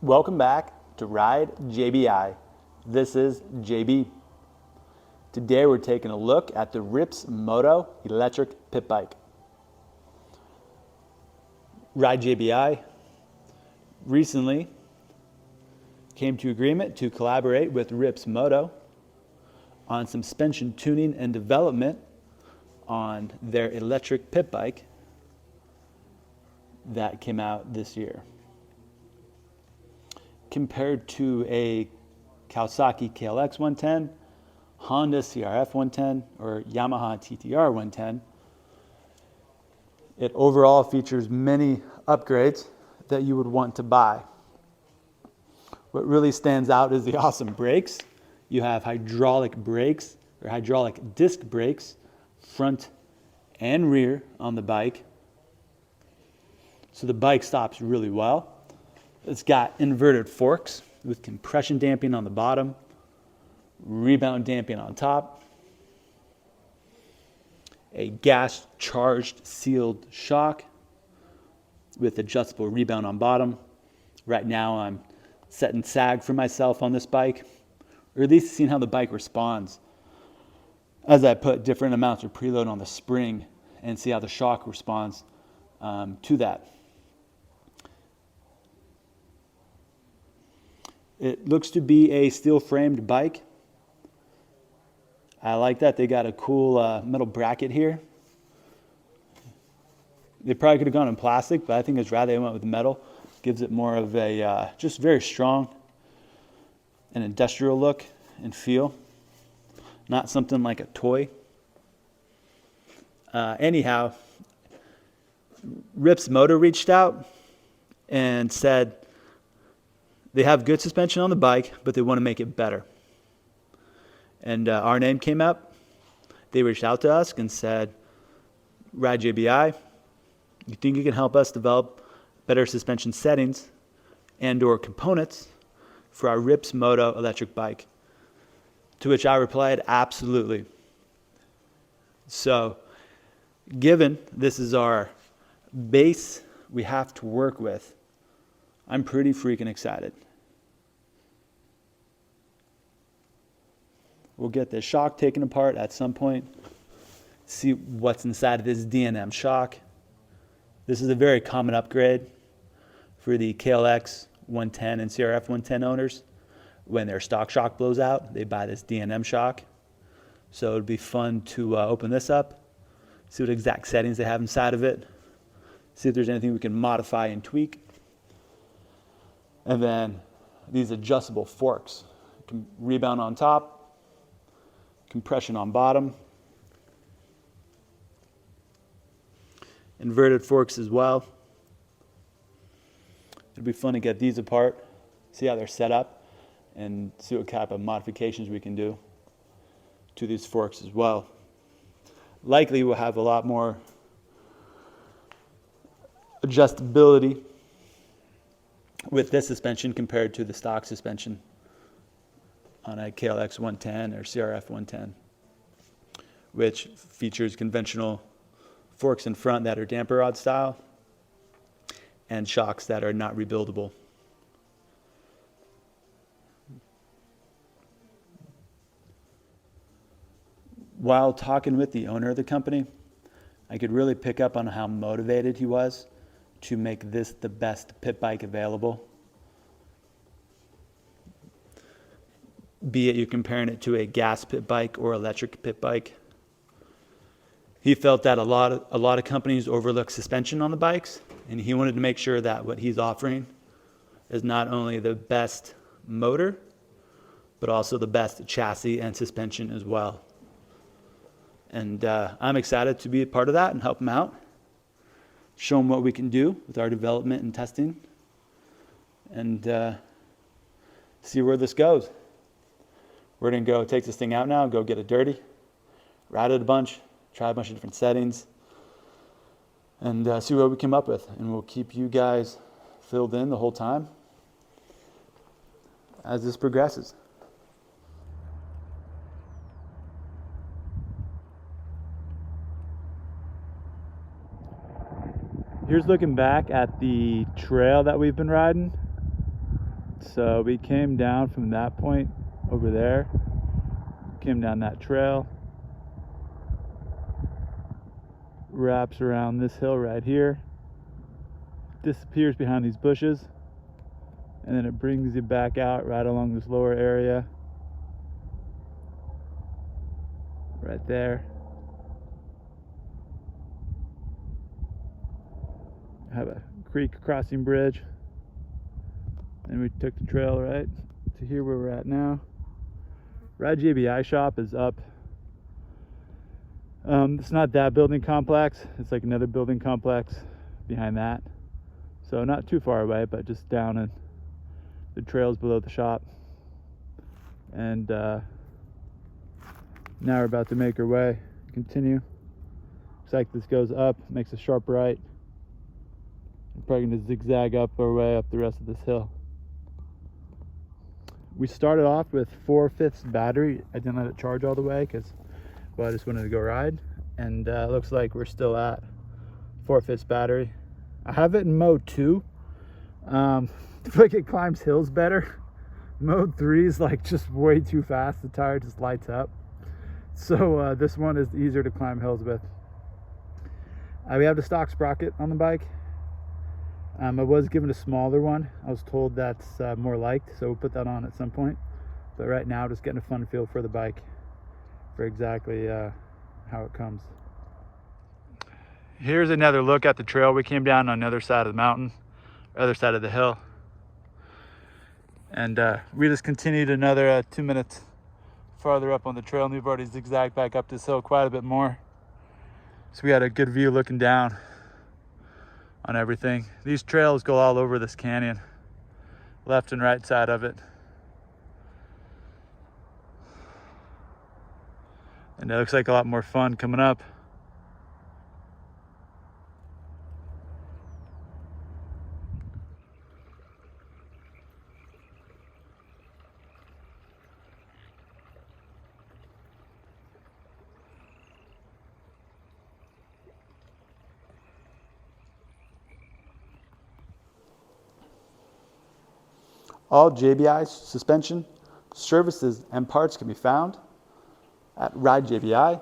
Welcome back to Ride JBI. This is JB. Today we're taking a look at the Ripz Moto electric pit bike. Ride JBI recently came to agreement to collaborate with Ripz Moto on some suspension tuning and development on their electric pit bike that came out this year. Compared to a Kawasaki KLX 110, Honda CRF 110, or Yamaha TTR 110, it overall features many upgrades that you would want to buy. What really stands out is the awesome brakes. You have hydraulic brakes, or hydraulic disc brakes, front and rear on the bike. So the bike stops really well. It's got inverted forks with compression damping on the bottom, rebound damping on top, a gas charged sealed shock with adjustable rebound on bottom. Right now I'm setting sag for myself on this bike, or at least seeing how the bike responds as I put different amounts of preload on the spring and see how the shock responds to that. It looks to be a steel-framed bike. I like that. They got a cool metal bracket here. They probably could have gone in plastic, but I think it's rather they went with metal. Gives it more of a just very strong and industrial look and feel. Not something like a toy. Anyhow, Ripz Moto reached out and said they have good suspension on the bike, but they want to make it better. And our name came up. They reached out to us and said, Ride JBI, you think you can help us develop better suspension settings and or components for our Ripz Moto electric bike? To which I replied, absolutely. So, given this is our base we have to work with, I'm pretty freaking excited. We'll get the shock taken apart at some point, see what's inside of this D&M shock. This is a very common upgrade for the KLX 110 and CRF 110 owners. When their stock shock blows out, they buy this D&M shock. So it'd be fun to open this up, see what exact settings they have inside of it, see if there's anything we can modify and tweak. And then these adjustable forks, rebound on top, compression on bottom, inverted forks as well. It'd be fun to get these apart, see how they're set up, and see what type of modifications we can do to these forks as well. Likely we'll have a lot more adjustability with this suspension compared to the stock suspension on a KLX 110 or CRF 110, which features conventional forks in front that are damper rod style and shocks that are not rebuildable. While talking with the owner of the company, I could really pick up on how motivated he was to make this the best pit bike available. Be it you're comparing it to a gas pit bike or electric pit bike. He felt that a lot of companies overlook suspension on the bikes, and he wanted to make sure that what he's offering is not only the best motor, but also the best chassis and suspension as well. And I'm excited to be a part of that and help him out, show him what we can do with our development and testing, and see where this goes. We're going to go take this thing out now, go get it dirty, ride it a bunch, try a bunch of different settings, and see what we come up with. And we'll keep you guys filled in the whole time as this progresses. Here's looking back at the trail that we've been riding. So we came down from that point over there, came down that trail, wraps around this hill right here, disappears behind these bushes, and then it brings you back out right along this lower area right there. Have a creek crossing bridge, and we took the trail right to here where we're at now. Ride JBI shop is up. It's not that building complex, it's like another building complex behind that, so not too far away, but just down in the trails below the shop. And now we're about to make our way, continue. Looks like this goes up, makes a sharp right. We're probably going to zigzag up our way up the rest of this hill. We started off with 4/5 battery. I didn't let it charge all the way because, well, I just wanted to go ride. And looks like we're still at 4/5 battery. I have it in mode 2. I feel like it climbs hills better. Mode 3 is like just way too fast. The tire just lights up. So this one is easier to climb hills with. We have the stock sprocket on the bike. I was given a smaller one. I was told that's more liked, so we'll put that on at some point. But right now, just getting a fun feel for the bike, for exactly how it comes. Here's another look at the trail. We came down on the other side of the mountain, other side of the hill. And we just continued another 2 minutes farther up on the trail, and we've already zigzagged back up this hill quite a bit more. So we had a good view looking down on everything. These trails go all over this canyon, left and right side of it. And it looks like a lot more fun coming up. All JBI suspension, services, and parts can be found at ridejbi.com.